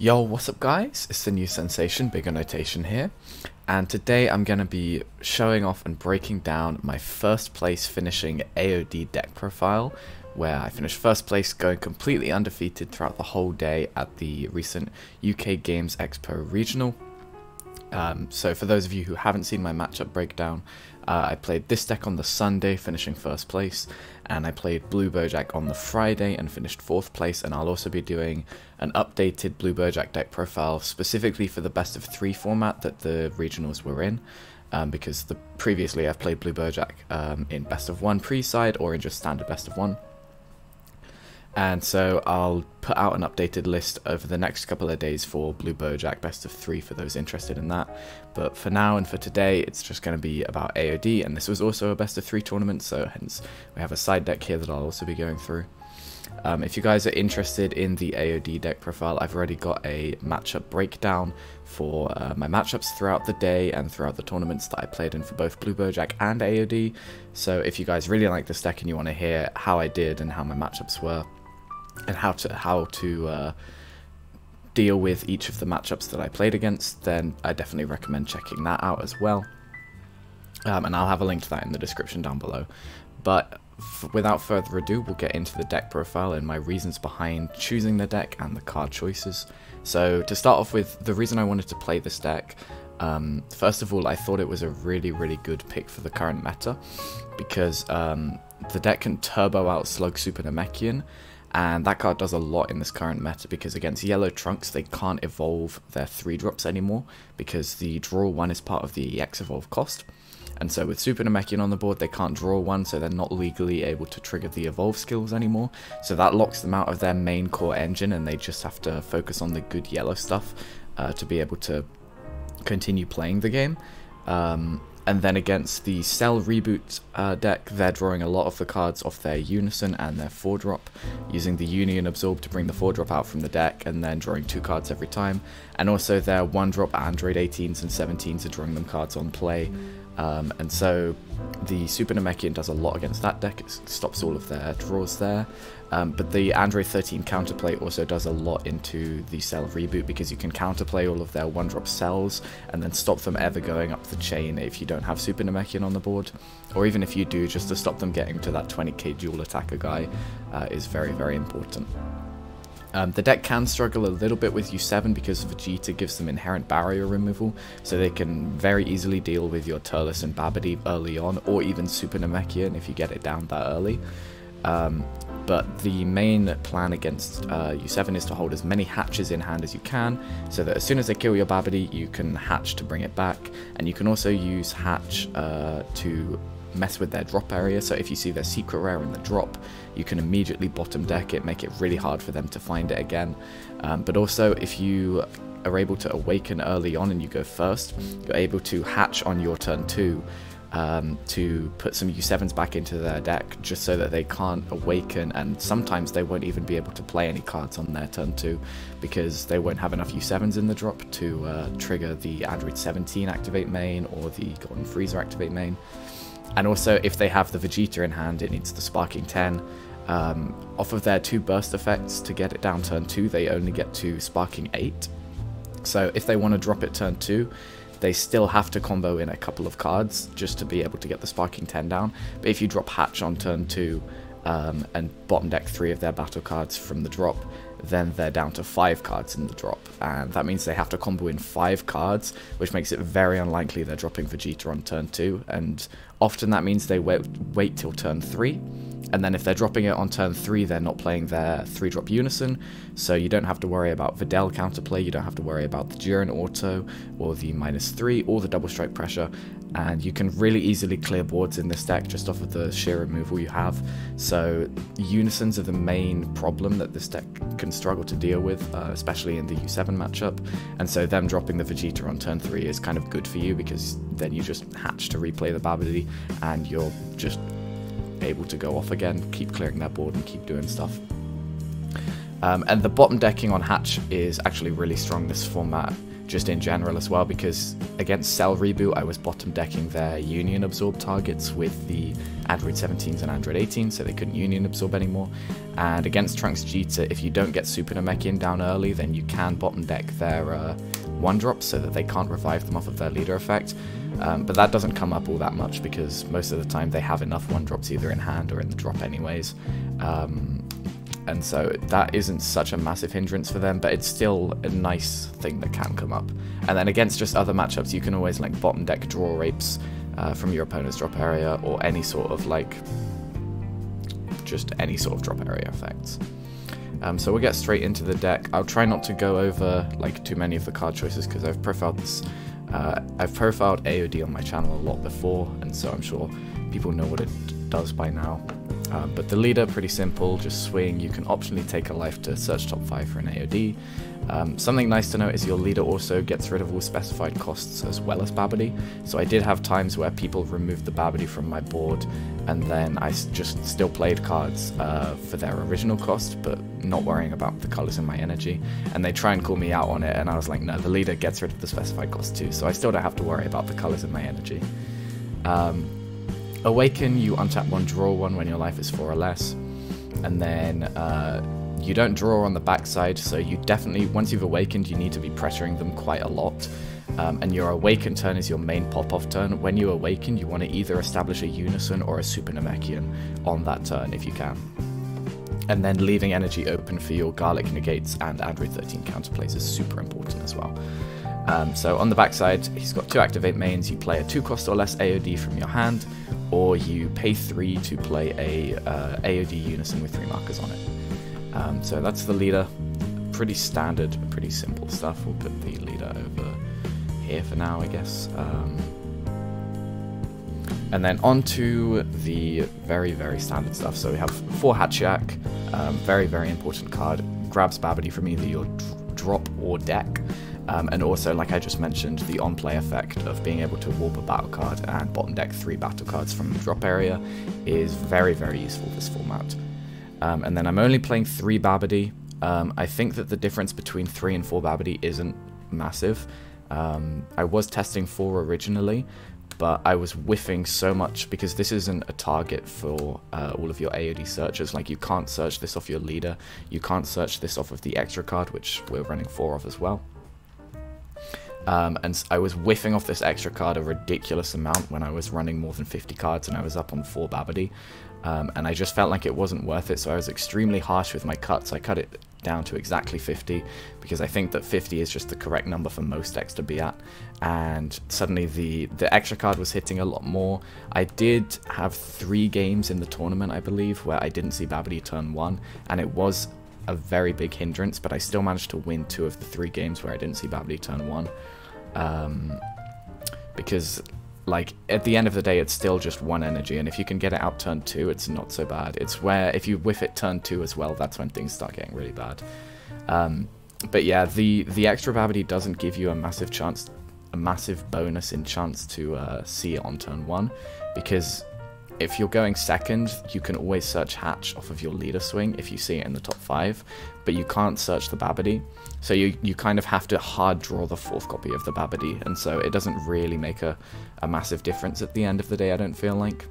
Yo, what's up guys? It's the new sensation, Bigger Notation here, and today I'm going to be showing off and breaking down my first place finishing AOD deck profile, where I finished first place going completely undefeated throughout the whole day at the recent UK Games Expo Regional. So for those of you who haven't seen my matchup breakdown, I played this deck on the Sunday, finishing first place, and I played Blue Bojack on the Friday and finished fourth place, and I'll also be doing an updated Blue Bojack deck profile specifically for the best of 3 format that the regionals were in, because previously I've played Blue Bojack in best of 1 pre-side or in just standard best of 1. And so I'll put out an updated list over the next couple of days for Blue Bojack best of 3 for those interested in that. But for now and for today, it's just going to be about AOD, and this was also a best of 3 tournament, so hence we have a side deck here that I'll also be going through. If you guys are interested in the AOD deck profile, I've already got a matchup breakdown for my matchups throughout the day and throughout the tournaments that I played in for both Blue Bojack and AOD. So if you guys really like this deck and you want to hear how I did and how my matchups were, and how to deal with each of the matchups that I played against, then I definitely recommend checking that out as well. And I'll have a link to that in the description down below. But without further ado, we'll get into the deck profile and my reasons behind choosing the deck and the card choices. So to start off with, the reason I wanted to play this deck, first of all, I thought it was a really good pick for the current meta, because the deck can turbo out Slug Super Namekian, and that card does a lot in this current meta, because against yellow trunks they can't evolve their 3-drops anymore because the draw 1 is part of the EX evolve cost. And so with Super Namekian on the board, they can't draw 1, so they're not legally able to trigger the evolve skills anymore. So that locks them out of their main core engine, and they just have to focus on the good yellow stuff to be able to continue playing the game. And then against the Cell Reboot deck, they're drawing a lot of the cards off their Unison and their 4-drop, using the Union Absorb to bring the 4-drop out from the deck, and then drawing 2 cards every time. And also their 1-drop Android 18s and 17s are drawing them cards on play. And so the Super Namekian does a lot against that deck, it stops all of their draws there. But the Android 13 counterplay also does a lot into the Cell Reboot, because you can counterplay all of their 1-drop cells and then stop them ever going up the chain if you don't have Super Namekian on the board. Or even if you do, just to stop them getting to that 20k dual attacker guy is very important. The deck can struggle a little bit with U7 because Vegeta gives them inherent barrier removal, so they can very easily deal with your Turles and Babidi early on, or even Super Namekian if you get it down that early. But the main plan against U7 is to hold as many hatches in hand as you can, so that as soon as they kill your Babidi, you can hatch to bring it back, and you can also use hatch to mess with their drop area. So if you see their secret rare in the drop, you can immediately bottom deck it, make it really hard for them to find it again. But also, if you are able to awaken early on and you go first, you're able to hatch on your turn 2 to put some U7s back into their deck, just so that they can't awaken, and sometimes they won't even be able to play any cards on their turn 2 because they won't have enough U7s in the drop to trigger the Android 17 activate main or the Golden Freezer activate main. And also, if they have the Vegeta in hand, it needs the Sparking 10. Off of their 2 burst effects, to get it down turn 2, they only get to Sparking 8. So if they want to drop it turn 2, they still have to combo in a couple of cards just to be able to get the Sparking 10 down. But if you drop Hatch on turn 2 and bottom deck 3 of their battle cards from the drop, then they're down to 5 cards in the drop, and that means they have to combo in 5 cards, which makes it very unlikely they're dropping Vegeta on turn 2, and often that means they wait till turn 3, and then if they're dropping it on turn 3, they're not playing their 3-drop Unison, so you don't have to worry about Videl counterplay, you don't have to worry about the Duran auto, or the -3, or the double strike pressure, and you can really easily clear boards in this deck just off of the sheer removal you have. So Unisons are the main problem that this deck can struggle to deal with, especially in the U7 matchup, and so them dropping the Vegeta on turn 3 is kind of good for you, because then you just hatch to replay the Babidi, and you're just able to go off again, keep clearing their board and keep doing stuff. And the bottom decking on hatch is actually really strong this format, just in general as well, because against Cell Reboot I was bottom decking their Union Absorb targets with the Android 17s and Android 18s, so they couldn't Union Absorb anymore. And against Trunks Jita, if you don't get Super Namekian down early, then you can bottom deck their 1-drops so that they can't revive them off of their leader effect. But that doesn't come up all that much because most of the time they have enough 1-drops either in hand or in the drop anyways. And so that isn't such a massive hindrance for them, but it's still a nice thing that can come up. And then against just other matchups, you can always like bottom deck Draw Rapes from your opponent's drop area, or any sort of like, just any sort of drop area effects. So we'll get straight into the deck. I'll try not to go over like too many of the card choices because I've profiled this. I've profiled AOD on my channel a lot before, and so I'm sure people know what it does by now. But the leader, pretty simple, just swing. You can optionally take a life to search top 5 for an AOD. Something nice to note is your leader also gets rid of all specified costs as well as Babidi. So I did have times where people removed the Babidi from my board, and then I just still played cards for their original cost, but not worrying about the colors in my energy. And they try and call me out on it, and I was like, no, the leader gets rid of the specified cost too, so I still don't have to worry about the colors in my energy. Awaken, you untap 1, draw 1 when your life is 4 or less, and then you don't draw on the backside, so you definitely, once you've awakened, you need to be pressuring them quite a lot. And your awaken turn is your main pop-off turn. When you awaken, you want to either establish a Unison or a Super Namekian on that turn if you can. And then leaving energy open for your Garlic Negates and Android 13 counterplays is super important as well. So on the backside, he's got 2 activate mains. You play a 2-cost or less AOD from your hand, or you pay 3 to play a AOD Unison with 3 markers on it. So that's the leader. Pretty standard, pretty simple stuff. We'll put the leader over here for now, I guess. And then on to the very, very standard stuff. So we have 4 Hatchiak, very, very important card. Grabs Babidi from either your drop or deck. And also, like I just mentioned, the on-play effect of being able to warp a battle card and bottom deck 3 battle cards from the drop area is very, very useful this format. And then I'm only playing 3 Babidi. I think that the difference between 3 and 4 Babidi isn't massive. I was testing 4 originally, but I was whiffing so much because this isn't a target for all of your AOD searches. Like, you can't search this off your leader, you can't search this off of the extra card, which we're running 4 of as well. And I was whiffing off this extra card a ridiculous amount when I was running more than 50 cards and I was up on 4 Babidi. And I just felt like it wasn't worth it, so I was extremely harsh with my cuts. I cut it down to exactly 50 because I think that 50 is just the correct number for most decks to be at. And suddenly the extra card was hitting a lot more. I did have 3 games in the tournament, I believe, where I didn't see Babidi turn 1, and it was a very big hindrance, but I still managed to win 2 of the 3 games where I didn't see Babidi turn 1. Because, like, at the end of the day, it's still just 1 energy, and if you can get it out turn 2, it's not so bad. It's where, if you whiff it turn 2 as well, that's when things start getting really bad. But yeah, the extra Babidi doesn't give you a massive chance, a massive bonus in chance to see it on turn 1, because if you're going second, you can always search Hatch off of your leader swing if you see it in the top 5, but you can't search the Babidi. So you kind of have to hard draw the 4th copy of the Babidi, and so it doesn't really make a massive difference at the end of the day, I don't feel like.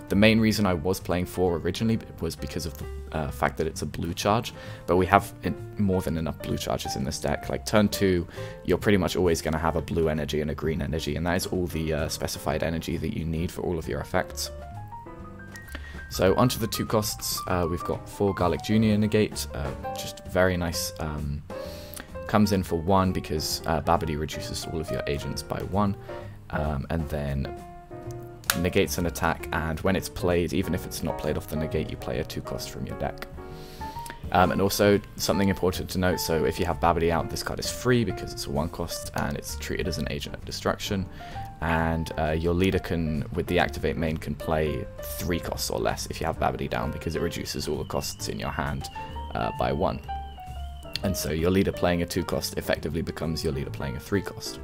The main reason I was playing 4 originally was because of the fact that it's a blue charge, but we have more than enough blue charges in this deck. Like, turn 2, you're pretty much always going to have a blue energy and a green energy, and that is all the specified energy that you need for all of your effects. So onto the 2 costs, we've got 4 Garlic Junior Negate, just very nice. Comes in for 1 because Babidi reduces all of your agents by 1, and then negates an attack, and when it's played, even if it's not played off the negate, you play a 2-cost from your deck. And also, something important to note, so if you have Babidi out, this card is free because it's a 1-cost and it's treated as an agent of destruction. And your leader can, with the activate main, can play 3 costs or less if you have Babidi down, because it reduces all the costs in your hand by 1. And so your leader playing a 2-cost effectively becomes your leader playing a 3-cost.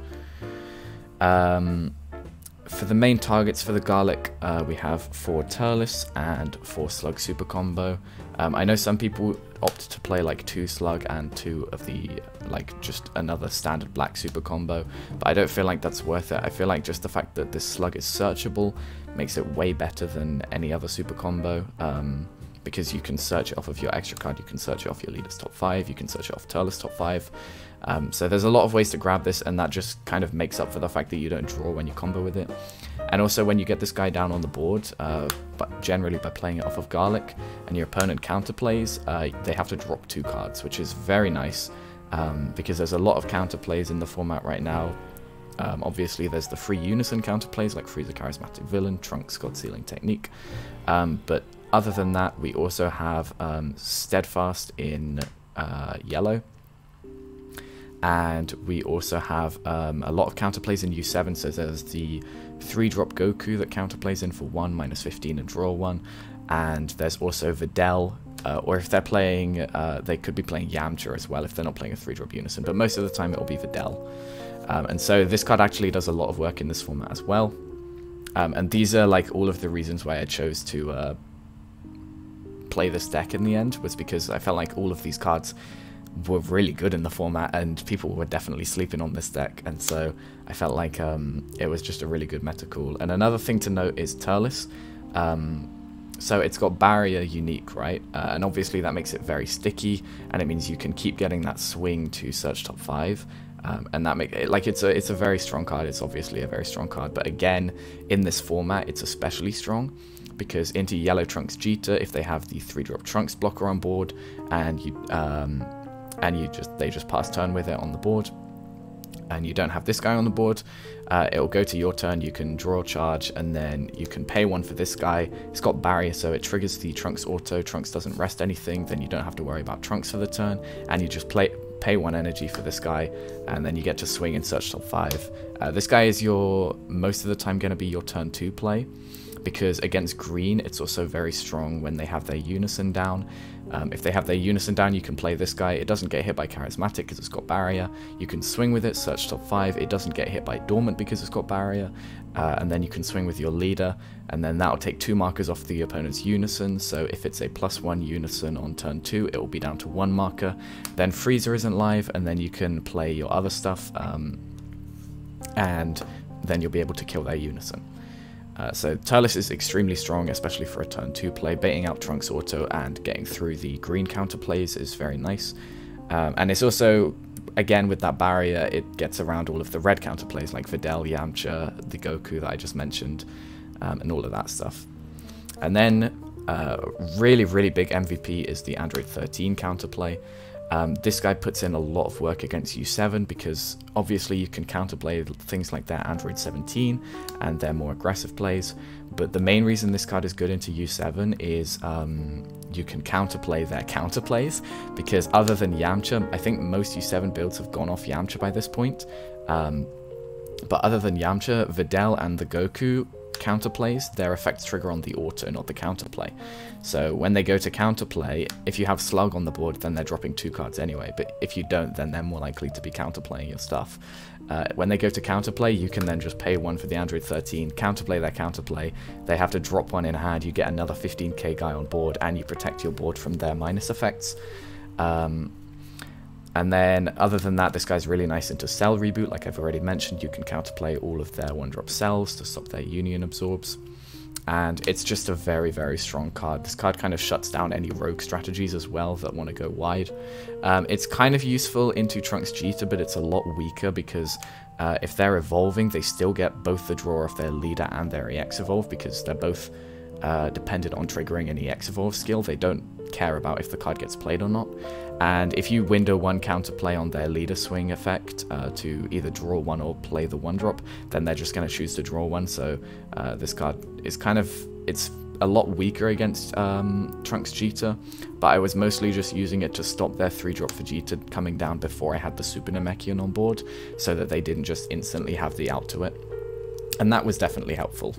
for the main targets for the Garlic, we have 4 Turles and 4 Slug super combo. I know some people opt to play like 2 Slug and 2 of the, like, just another standard black super combo, but I don't feel like that's worth it. I feel like just the fact that this Slug is searchable makes it way better than any other super combo, because you can search it off of your extra card, you can search it off your leader's top 5, you can search it off Turles' top 5. So there's a lot of ways to grab this, and that just kind of makes up for the fact that you don't draw when you combo with it. And also when you get this guy down on the board, but generally by playing it off of Garlic, and your opponent counterplays, they have to drop 2 cards, which is very nice, because there's a lot of counterplays in the format right now. Obviously there's the free unison counterplays like Freeze a Charismatic Villain, Trunks God Sealing Technique, but other than that we also have Steadfast in yellow, and we also have a lot of counterplays in U7. So there's the 3-drop Goku that counterplays in for 1, -15 and draw 1, and there's also Videl, or if they're playing, they could be playing Yamcha as well if they're not playing a 3-drop Unison, but most of the time it will be Videl. And so this card actually does a lot of work in this format as well, and these are like all of the reasons why I chose to play this deck in the end, was because I felt like all of these cards were really good in the format and people were definitely sleeping on this deck, and so I felt like it was just a really good meta call. And another thing to note is Turles. So it's got Barrier unique, right? And obviously that makes it very sticky, and it means you can keep getting that swing to search top 5, and that make it like it's a very strong card. It's obviously a very strong card, but again in this format it's especially strong because into Yellow Trunks Jita, if they have the 3-drop Trunks blocker on board, and they just pass turn with it on the board, and you don't have this guy on the board, it'll go to your turn, you can draw charge, and then you can pay 1 for this guy. It's got Barrier, so it triggers the Trunks auto. Trunks doesn't rest anything, then you don't have to worry about Trunks for the turn, and you just pay 1 energy for this guy, and then you get to swing and search top 5. This guy is most of the time going to be your turn 2 play, because against green it's also very strong when they have their Unison down. If they have their Unison down, you can play this guy. It doesn't get hit by Charismatic because it's got Barrier. You can swing with it, search top 5. It doesn't get hit by Dormant because it's got Barrier. And then you can swing with your leader, and then that'll take 2 markers off the opponent's Unison. So if it's a +1 Unison on turn 2, it will be down to 1 marker. Then Freezer isn't live, and then you can play your other stuff, and then you'll be able to kill their Unison. So Turles is extremely strong, especially for a turn 2 play. Baiting out Trunks auto and getting through the green counterplays is very nice. And it's also, again, with that Barrier, it gets around all of the red counterplays like Videl, Yamcha, the Goku that I just mentioned, and all of that stuff. And then really, really big MVP is the Android 13 counterplay. This guy puts in a lot of work against U7 because obviously you can counterplay things like their Android 17 and their more aggressive plays, but the main reason this card is good into U7 is you can counterplay their counterplays, because other than Yamcha, I think most U7 builds have gone off Yamcha by this point, but other than Yamcha, Videl and the Goku counterplays, their effects trigger on the auto, not the counterplay. So when they go to counterplay, if you have Slug on the board, then they're dropping 2 cards anyway, but if you don't, then they're more likely to be counterplaying your stuff. When they go to counterplay, you can then just pay 1 for the Android 13, counterplay their counterplay, they have to drop 1 in hand, you get another 15k guy on board, and you protect your board from their minus effects. And then, other than that, this guy's really nice into Cell Reboot. Like I've already mentioned, you can counterplay all of their 1-drop cells to stop their Union Absorbs. And it's just a very, very strong card. This card kind of shuts down any rogue strategies as well that want to go wide. It's kind of useful into Trunks Jita, but it's a lot weaker because if they're evolving, they still get both the draw of their leader and their EX Evolve, because they're both dependent on triggering an EX Evolve skill. They don't care about if the card gets played or not. And if you window 1 counterplay on their leader swing effect to either draw 1 or play the 1-drop, then they're just going to choose to draw 1. So this card is it's a lot weaker against Trunks Jita, but I was mostly just using it to stop their 3-drop Vegeta coming down before I had the Super Namekian on board, so that they didn't just instantly have the out to it. And that was definitely helpful.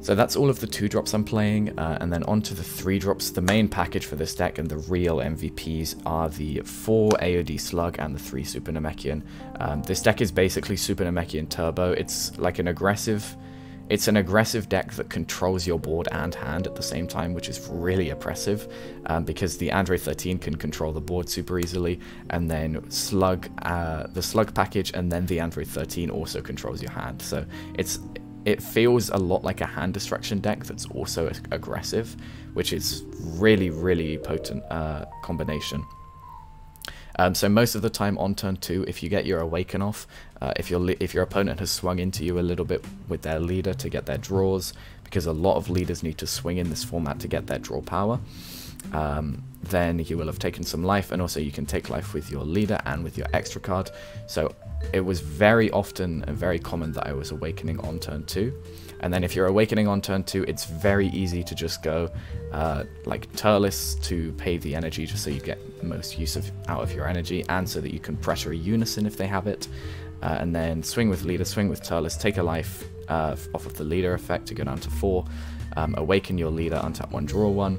So that's all of the 2-drops I'm playing, and then on to the 3-drops. The main package for this deck and the real MVPs are the 4 AOD Slug and the 3 Super Namekian. This deck is basically Super Namekian Turbo. It's like an aggressive deck that controls your board and hand at the same time, which is really oppressive, because the Android 13 can control the board super easily, and then the Slug package and then the Android 13 also controls your hand. So it feels a lot like a hand destruction deck that's also aggressive, which is really potent combination. So most of the time on turn 2, if you get your Awaken off, if your opponent has swung into you a little bit with their leader to get their draws, because a lot of leaders need to swing in this format to get their draw power, then you will have taken some life, and also you can take life with your leader and with your extra card. So it was very often and very common that I was Awakening on turn 2. And then if you're Awakening on turn 2, it's very easy to just go like Turles to pay the energy, just so you get most use out of your energy, and so that you can pressure a Unison if they have it. And then swing with leader, swing with Turles, take a life off of the leader effect to go down to 4. Awaken your leader, untap 1, draw 1.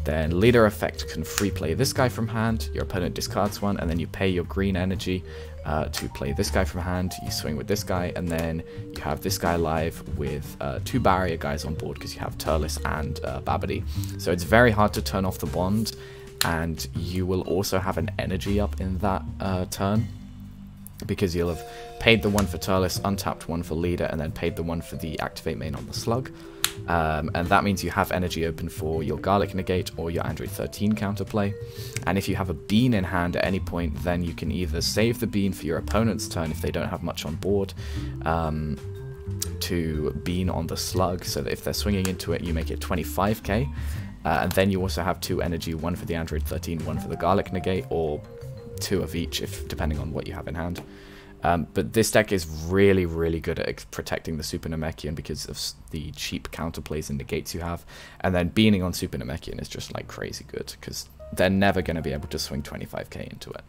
Then leader effect can free play this guy from hand, your opponent discards 1, and then you pay your green energy to play this guy from hand. You swing with this guy, and then you have this guy live with 2 barrier guys on board, because you have Turles and Babidi. So it's very hard to turn off the bond, and you will also have an energy up in that turn, because you'll have paid the 1 for Turles, untapped 1 for leader, and then paid the 1 for the activate main on the Slug. And that means you have energy open for your Garlic Negate or your Android 13 counterplay. And if you have a bean in hand at any point, then you can either save the bean for your opponent's turn if they don't have much on board, to bean on the Slug, so that if they're swinging into it, you make it 25k. And then you also have 2 energy, 1 for the Android 13, 1 for the Garlic Negate, or 2 of each, depending on what you have in hand. But this deck is really good at protecting the Super Namekian because of the cheap counterplays and negates you have. And then beaning on Super Namekian is just like crazy good, because they're never going to be able to swing 25k into it.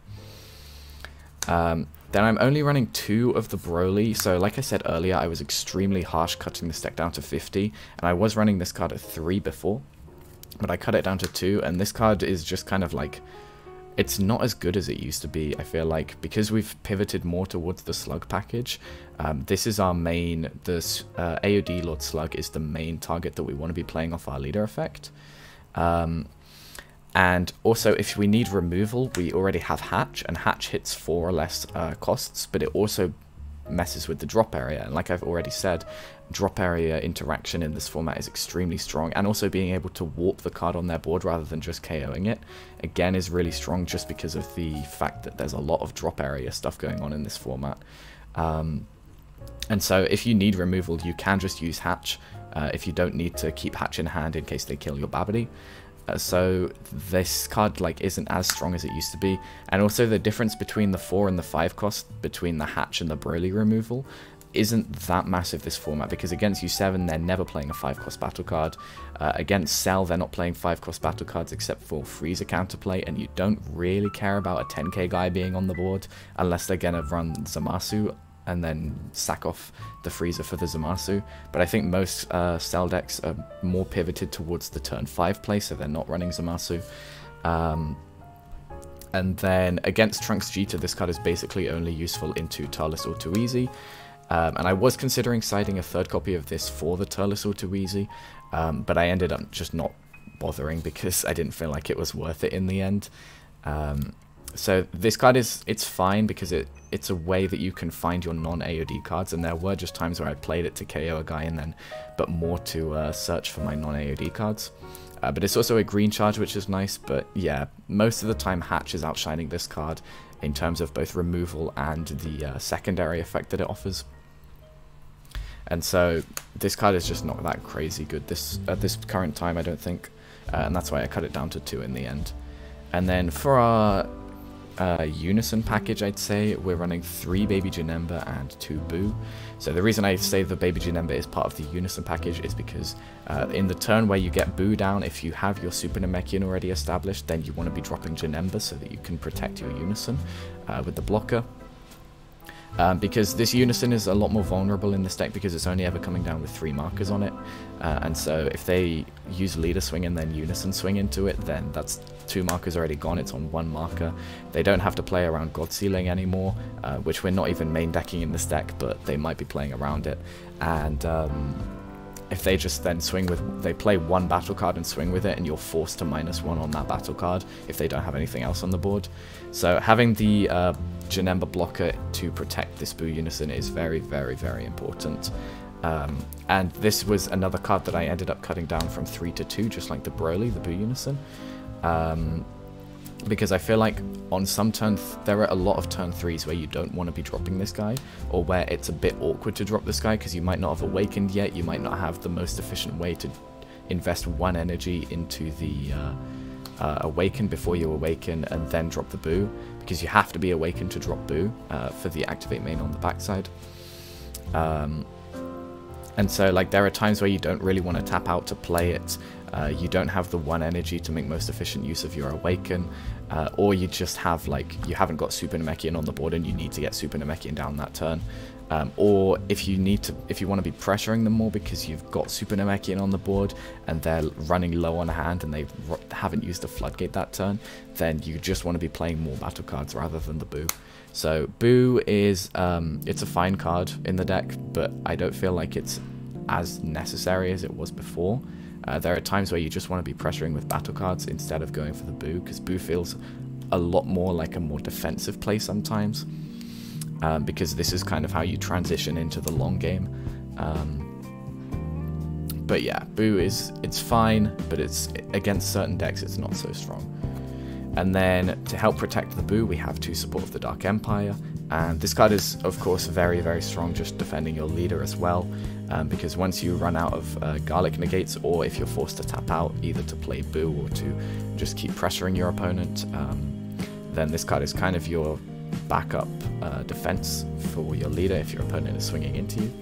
Then I'm only running 2 of the Broly. So like I said earlier, I was extremely harsh cutting this deck down to 50. And I was running this card at 3 before, but I cut it down to 2. And this card is just kind of like, it's not as good as it used to be, I feel like, because we've pivoted more towards the Slug package. This is our main, this AOD Lord Slug is the main target that we want to be playing off our leader effect. And also, if we need removal, we already have Hatch, and Hatch hits 4 or less costs, but it also messes with the drop area. And like I've already said, drop area interaction in this format is extremely strong, and also being able to warp the card on their board rather than just KOing it, again, is really strong, just because of the fact that there's a lot of drop area stuff going on in this format. And so if you need removal, you can just use Hatch, if you don't need to keep Hatch in hand in case they kill your Babidi. So this card like isn't as strong as it used to be, and also the difference between the 4 and the 5 cost between the Hatch and the Broly removal isn't that massive this format, because against U7 they're never playing a 5 cost battle card. Against Cell they're not playing 5 cost battle cards except for Frieza counterplay, and you don't really care about a 10k guy being on the board unless they're gonna run Zamasu and then sack off the Frieza for the Zamasu. But I think most Cell decks are more pivoted towards the turn 5 play, so they're not running Zamasu. And then against Trunks Vegeta, this card is basically only useful into Turles or Too Easy. And I was considering siding a 3rd copy of this for the Turles or Too Easy, but I ended up just not bothering because I didn't feel like it was worth it in the end. So this card it's fine because it's a way that you can find your non-AOD cards, and there were just times where I played it to KO a guy and then, but more to search for my non-AOD cards. But it's also a green charge, which is nice, but yeah, most of the time Hatch is outshining this card in terms of both removal and the secondary effect that it offers. And so this card is just not that crazy good at this current time, I don't think, and that's why I cut it down to 2 in the end. And then for our Unison package, I'd say we're running 3 Baby Janemba and 2 Boo. So the reason I say the Baby Janemba is part of the Unison package is because in the turn where you get Boo down, if you have your Super Namekian already established, then you want to be dropping Janemba so that you can protect your Unison with the blocker. because this Unison is a lot more vulnerable in this deck because it's only ever coming down with 3 markers on it, and so if they use Leader Swing and then Unison Swing into it, then that's 2 markers already gone, it's on 1 marker. They don't have to play around God Sealing anymore, which we're not even main decking in this deck, but they might be playing around it, and if they just then swing with, they play 1 battle card and swing with it, and you're forced to -1 on that battle card if they don't have anything else on the board. So having the Janemba blocker to protect this Boo Unison is very, very, very important. And this was another card that I ended up cutting down from 3 to 2, just like the Broly, the Boo Unison. Because I feel like on some turns, there are a lot of turn 3s where you don't want to be dropping this guy, or where it's a bit awkward to drop this guy because you might not have awakened yet, you might not have the most efficient way to invest 1 energy into the awaken before you awaken and then drop the Boo, because you have to be awakened to drop Boo for the activate main on the backside. And so like there are times where you don't really want to tap out to play it, you don't have the 1 energy to make most efficient use of your awaken, or you just have like, you haven't got Super Namekian on the board and you need to get Super Namekian down that turn. Or if you want to be pressuring them more because you've got Super Namekian on the board and they're running low on hand and they haven't used a floodgate that turn, then you just want to be playing more battle cards rather than the Boo. So Boo is, it's a fine card in the deck, but I don't feel like it's as necessary as it was before. There are times where you just want to be pressuring with battle cards instead of going for the Boo, because Boo feels a lot more like a more defensive play sometimes, because this is kind of how you transition into the long game. But yeah, Boo it's fine, but it's against certain decks it's not so strong. And then to help protect the Boo, we have 2 Support of the Dark Empire, and this card is of course very, very strong just defending your leader as well, because once you run out of Garlic negates, or if you're forced to tap out either to play Boo or to just keep pressuring your opponent, then this card is kind of your backup defense for your leader if your opponent is swinging into you.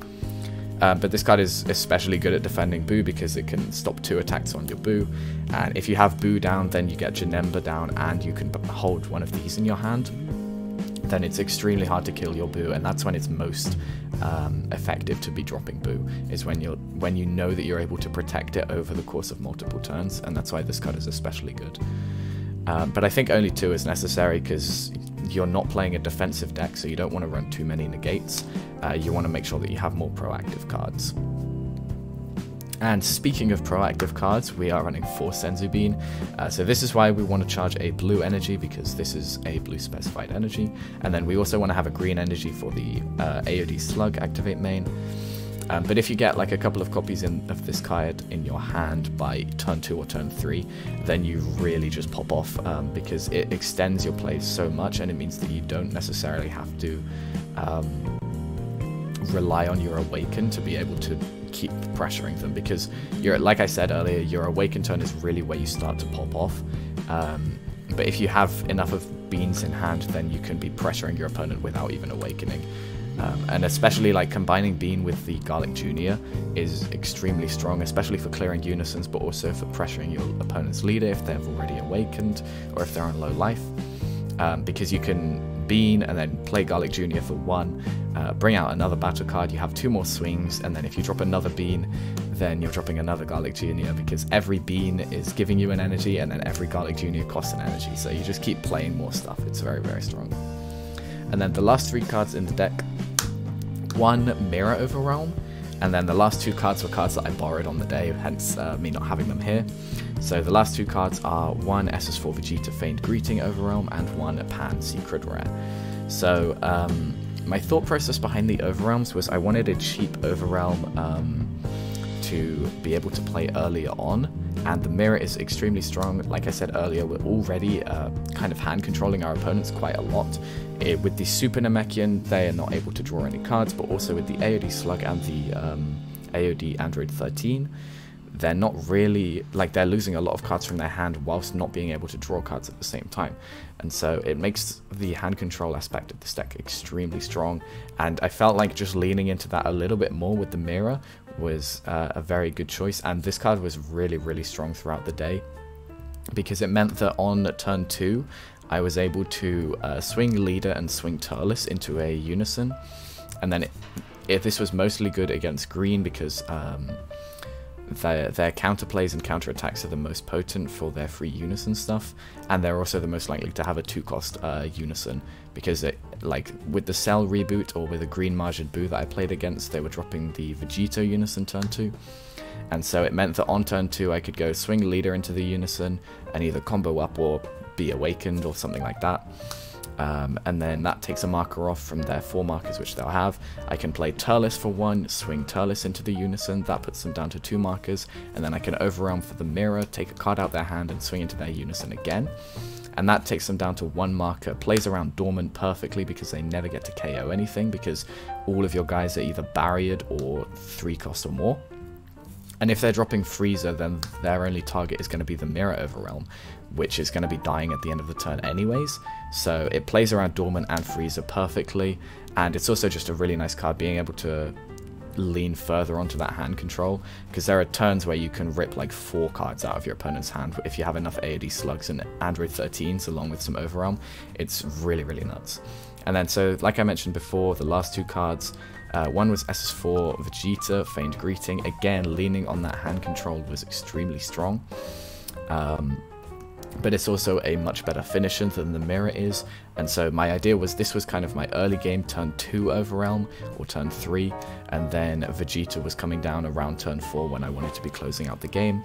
But this card is especially good at defending Boo because it can stop 2 attacks on your Boo, and if you have Boo down, then you get Janemba down and you can hold one of these in your hand. Then it's extremely hard to kill your Boo, and that's when it's most effective to be dropping Boo, is when you know that you're able to protect it over the course of multiple turns, and that's why this card is especially good. But I think only 2 is necessary because you're not playing a defensive deck, so you don't want to run too many negates. You want to make sure that you have more proactive cards. And speaking of proactive cards, we are running 4 Senzu Bean. So this is why we want to charge a blue energy, because this is a blue specified energy. And then we also want to have a green energy for the AOD Slug activate main. But if you get like a couple of copies of this card in your hand by turn 2 or turn 3, then you really just pop off, because it extends your plays so much, and it means that you don't necessarily have to rely on your awaken to be able to keep pressuring them, because like I said earlier, your awaken turn is really where you start to pop off. But if you have enough of beans in hand, then you can be pressuring your opponent without even awakening. And especially like combining Bean with the Garlic Jr. is extremely strong, especially for clearing unisons, but also for pressuring your opponent's leader if they've already awakened or if they're on low life. Because you can Bean and then play Garlic Jr. for 1, bring out another battle card, you have 2 more swings, and then if you drop another Bean, then you're dropping another Garlic Jr. because every Bean is giving you an energy, and then every Garlic Jr. costs an energy, so you just keep playing more stuff. It's very, very strong. And then the last 3 cards in the deck, 1 Mirror Overwhelm, and then the last 2 cards were cards that I borrowed on the day, hence me not having them here. So the last 2 cards are 1 SS4 Vegeta Feigned Greeting Overwhelm and 1 Pan Secret Rare. So my thought process behind the Overwhelms was I wanted a cheap Overwhelm to be able to play earlier on, and the Mirror is extremely strong. Like I said earlier, we're already kind of hand controlling our opponents quite a lot. With the Super Namekian, they are not able to draw any cards, but also with the AOD Slug and the AOD Android 13, they're not really, like, they're losing a lot of cards from their hand whilst not being able to draw cards at the same time. And so it makes the hand control aspect of this deck extremely strong, and I felt like just leaning into that a little bit more with the Mirror was a very good choice. And this card was really, really strong throughout the day, because it meant that on turn 2, I was able to swing Leader and swing Turles into a unison. And then this was mostly good against green because their counterplays and counterattacks are the most potent for their free unison stuff, and they're also the most likely to have a 2-cost unison, because like with the Cell reboot or with a green Majin Buu that I played against, they were dropping the Vegito unison turn 2, and so it meant that on turn 2 I could go swing Leader into the unison and either combo up or be awakened or something like that. And then that takes a marker off from their 4 markers which they'll have. I can play Turles for 1, swing Turles into the unison, that puts them down to 2 markers, and then I can overwhelm for the mirror, take a card out their hand and swing into their unison again. And that takes them down to 1 marker, plays around Dormant perfectly because they never get to KO anything, because all of your guys are either barriered or 3 cost or more. And if they're dropping Freezer, then their only target is going to be the Mirror Overwhelm, which is going to be dying at the end of the turn anyways. So it plays around Dormant and Freezer perfectly, and it's also just a really nice card, being able to lean further onto that hand control, because there are turns where you can rip like 4 cards out of your opponent's hand if you have enough AOD slugs and Android 13s along with some Overwhelm. It's really, really nuts. And then, so like I mentioned before, the last 2 cards, one was SS4 Vegeta, Feigned Greeting. Again, leaning on that hand control was extremely strong. But it's also a much better finisher than the mirror is, and so my idea was this was kind of my early game turn 2 Overwhelm, or turn 3, and then Vegeta was coming down around turn 4 when I wanted to be closing out the game.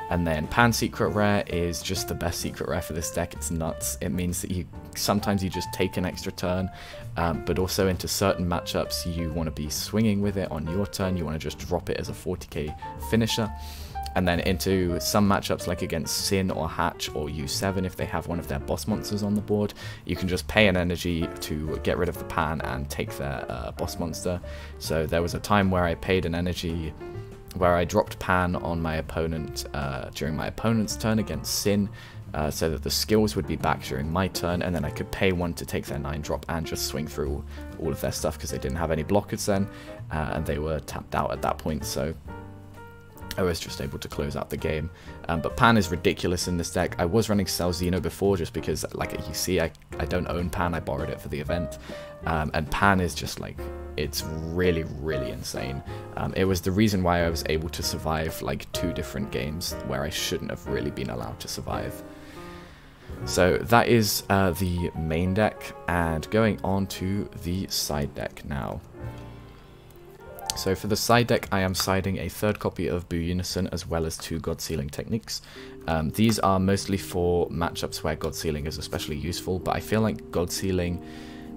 And then Pan Secret Rare is just the best secret rare for this deck. It's nuts. It means that sometimes you just take an extra turn, but also into certain matchups you want to be swinging with it on your turn, you want to just drop it as a 40k finisher. And then into some matchups like against Sin or Hatch or U7, if they have one of their boss monsters on the board, you can just pay an energy to get rid of the Pan and take their boss monster. So there was a time where I paid an energy where I dropped Pan on my opponent during my opponent's turn against Sin, so that the skills would be back during my turn, and then I could pay 1 to take their 9-drop and just swing through all of their stuff because they didn't have any blockers then, and they were tapped out at that point, so I was just able to close out the game. But Pan is ridiculous in this deck. I was running Cell Xeno before just because, like you see, I don't own Pan, I borrowed it for the event. And Pan is just like, it's really, really insane. It was the reason why I was able to survive like 2 different games where I shouldn't have really been allowed to survive. So that is the main deck, and going on to the side deck now. So for the side deck, I am siding a 3rd copy of Buu Unison as well as 2 God Sealing Techniques. These are mostly for matchups where God Sealing is especially useful, but I feel like God Sealing,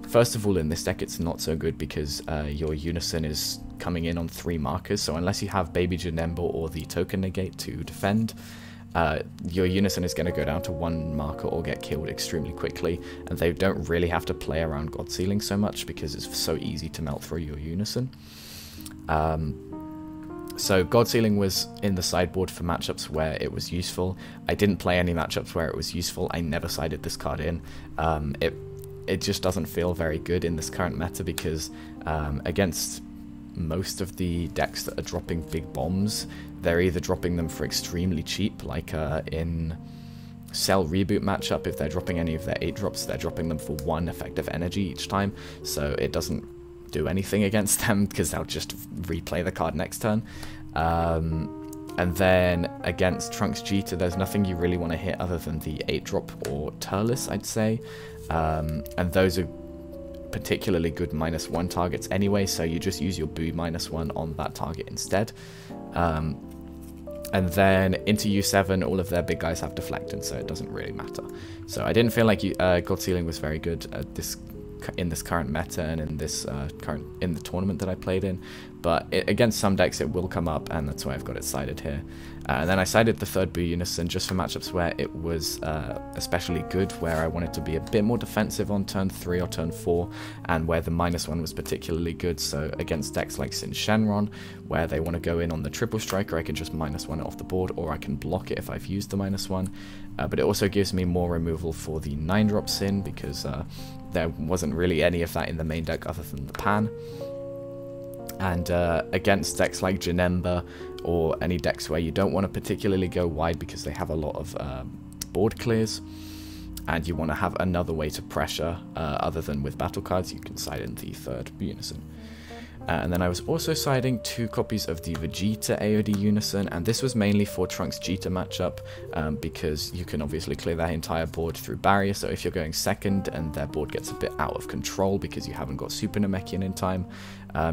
first of all, in this deck it's not so good because your Unison is coming in on 3 markers, so unless you have Baby Janemba or the Token Negate to defend, your Unison is going to go down to 1 marker or get killed extremely quickly, and they don't really have to play around God Sealing so much because it's so easy to melt through your Unison. So God Sealing was in the sideboard for matchups where it was useful. I didn't play any matchups where it was useful. I never sided this card in. It just doesn't feel very good in this current meta because against most of the decks that are dropping big bombs, they're either dropping them for extremely cheap, like in Cell Reboot matchup, if they're dropping any of their 8-drops, they're dropping them for 1 effective energy each time, so it doesn't do anything against them because they'll just replay the card next turn. And then against Trunks Jita, there's nothing you really want to hit other than the 8-drop or Turles, I'd say, and those are particularly good -1 targets anyway, so you just use your Buu -1 on that target instead. And then into U7, all of their big guys have deflected, so it doesn't really matter. So I didn't feel like God Sealing was very good at in this current meta and in this in the tournament that I played in, but against some decks it will come up, and that's why I've got it sided here. And then I sided the 3rd Buu Unison just for matchups where it was especially good, where I wanted to be a bit more defensive on turn 3 or turn 4, and where the -1 was particularly good. So against decks like Sin Shenron, where they want to go in on the triple striker, I can just -1 it off the board, or I can block it if I've used the -1. But it also gives me more removal for the 9-drop Sin, because there wasn't really any of that in the main deck other than the Pan. And against decks like Janemba, or any decks where you don't want to particularly go wide because they have a lot of board clears, and you want to have another way to pressure other than with battle cards, you can side in the third unison. And then I was also siding 2 copies of the Vegeta AOD Unison, and this was mainly for Trunks Cheetah matchup, because you can obviously clear their entire board through barrier, so if you're going second and their board gets a bit out of control because you haven't got Super Namekian in time,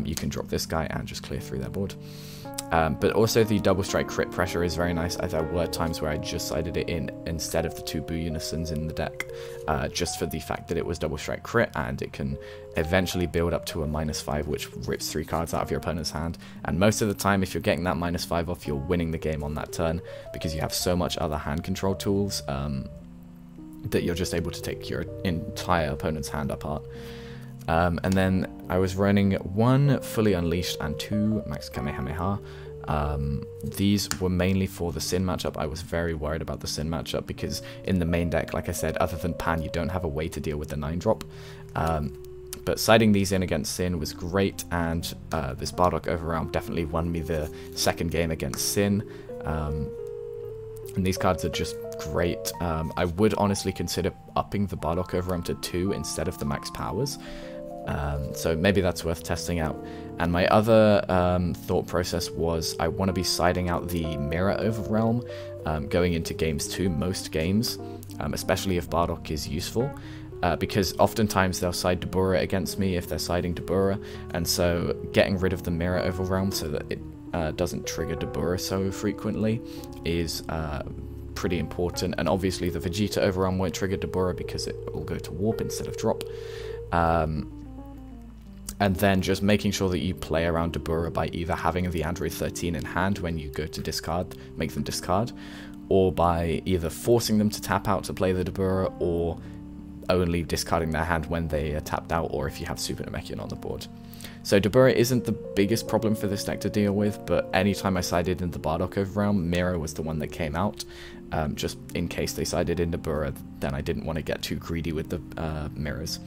you can drop this guy and just clear through their board. But also the double strike crit pressure is very nice. There were times where I just sided it in instead of the 2 Boo Unisons in the deck, just for the fact that it was double strike crit, and it can eventually build up to a -5, which rips 3 cards out of your opponent's hand. And most of the time, if you're getting that -5 off, you're winning the game on that turn, because you have so much other hand control tools that you're just able to take your entire opponent's hand apart. And then I was running 1 Fully Unleashed and 2 Max Kamehameha. These were mainly for the Sin matchup. I was very worried about the Sin matchup because in the main deck, like I said, other than Pan, you don't have a way to deal with the 9-drop. But siding these in against Sin was great, and this Bardock Overwhelm definitely won me the second game against Sin. And these cards are just great. I would honestly consider upping the Bardock Overwhelm to 2 instead of the max powers. So maybe that's worth testing out. And my other thought process was I want to be siding out the Mirror Overwhelm going into games 2, most games, especially if Bardock is useful. Because oftentimes they'll side Dabura against me if they're siding Dabura, and so getting rid of the Mirror Overwhelm so that it doesn't trigger Dabura so frequently is pretty important. And obviously the Vegeta Overwhelm won't trigger Dabura because it will go to Warp instead of Drop. And then just making sure that you play around Dabura by either having the Android 13 in hand when you go to discard, make them discard, or by either forcing them to tap out to play the Dabura, or only discarding their hand when they are tapped out, or if you have Super Namekian on the board. So Dabura isn't the biggest problem for this deck to deal with, but anytime I sided in the Bardock Overwhelm, Mirror was the one that came out. Just in case they sided in Dabura, then I didn't want to get too greedy with the mirrors.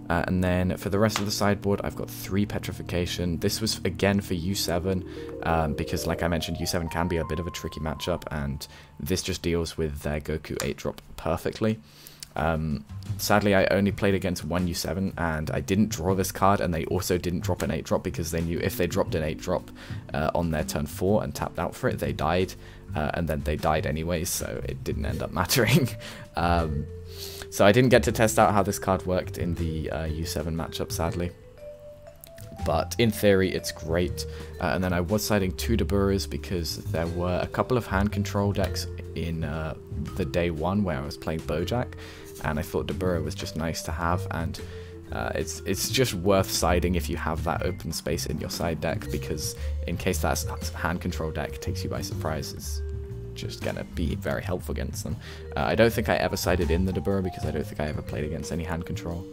And then for the rest of the sideboard, I've got 3 Petrification. This was again for U7, because like I mentioned, U7 can be a bit of a tricky matchup, and this just deals with their Goku 8-drop perfectly. Sadly, I only played against 1 U7, and I didn't draw this card, and they also didn't drop an 8-drop because they knew if they dropped an 8-drop on their turn 4 and tapped out for it, they died, and then they died anyways, so it didn't end up mattering. So I didn't get to test out how this card worked in the U7 matchup, sadly. But in theory, it's great. And then I was siding 2 Daburas because there were a couple of hand control decks in the day 1 where I was playing Bojack, and I thought Dabura was just nice to have, and it's just worth siding if you have that open space in your side deck, because in case that hand control deck takes you by surprise, it's just gonna be very helpful against them. I don't think I ever sided in the Dabura because I don't think I ever played against any hand control.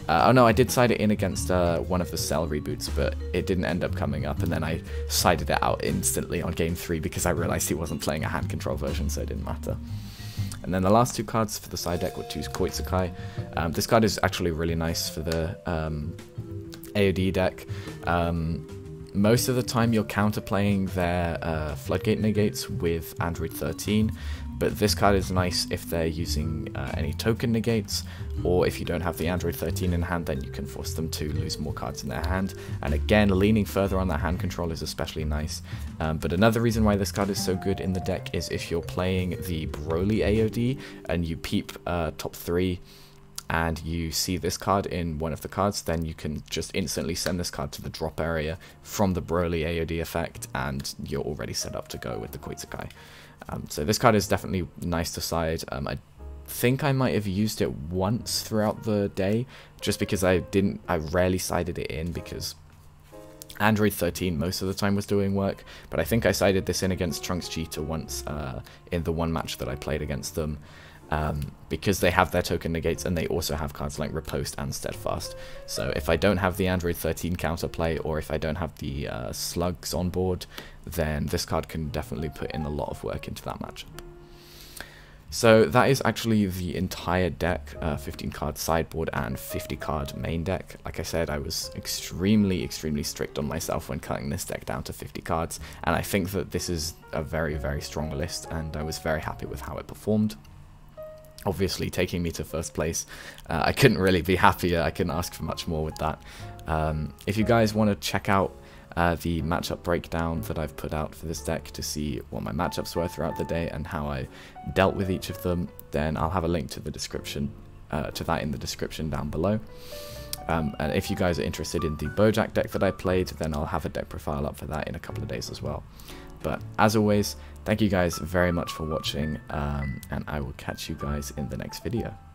Oh no, I did side it in against one of the Cell reboots, but it didn't end up coming up, and then I sided it out instantly on game 3 because I realized he wasn't playing a hand control version, so it didn't matter. And then the last 2 cards for the side deck were 2 Koitsukai. This card is actually really nice for the AOD deck. Most of the time you're counterplaying their Floodgate negates with Android 13, but this card is nice if they're using any token negates, or if you don't have the Android 13 in hand, then you can force them to lose more cards in their hand. And again, leaning further on that hand control is especially nice. But another reason why this card is so good in the deck is if you're playing the Broly AOD and you peep top 3, and you see this card in one of the cards, then you can just instantly send this card to the drop area from the Broly AOD effect, and you're already set up to go with the Koitsukai. So this card is definitely nice to side. I think I might have used it once throughout the day, just because I rarely sided it in because Android 13 most of the time was doing work, but I think I sided this in against Trunks Cheetah once in the one match that I played against them. Because they have their token negates, and they also have cards like Riposte and Steadfast. So if I don't have the Android 13 counterplay, or if I don't have the slugs on board, then this card can definitely put in a lot of work into that matchup. So that is actually the entire deck, 15 card sideboard and 50 card main deck. Like I said, I was extremely strict on myself when cutting this deck down to 50 cards, and I think that this is a very strong list, and I was very happy with how it performed. obviously taking me to first place. I couldn't really be happier. I couldn't ask for much more with that. If you guys want to check out the matchup breakdown that I've put out for this deck to see what my matchups were throughout the day and how I dealt with each of them, then I'll have a link to the description, to that in the description down below. And if you guys are interested in the Bojack deck that I played, then I'll have a deck profile up for that in a couple of days as well. But as always, thank you guys very much for watching, and I will catch you guys in the next video.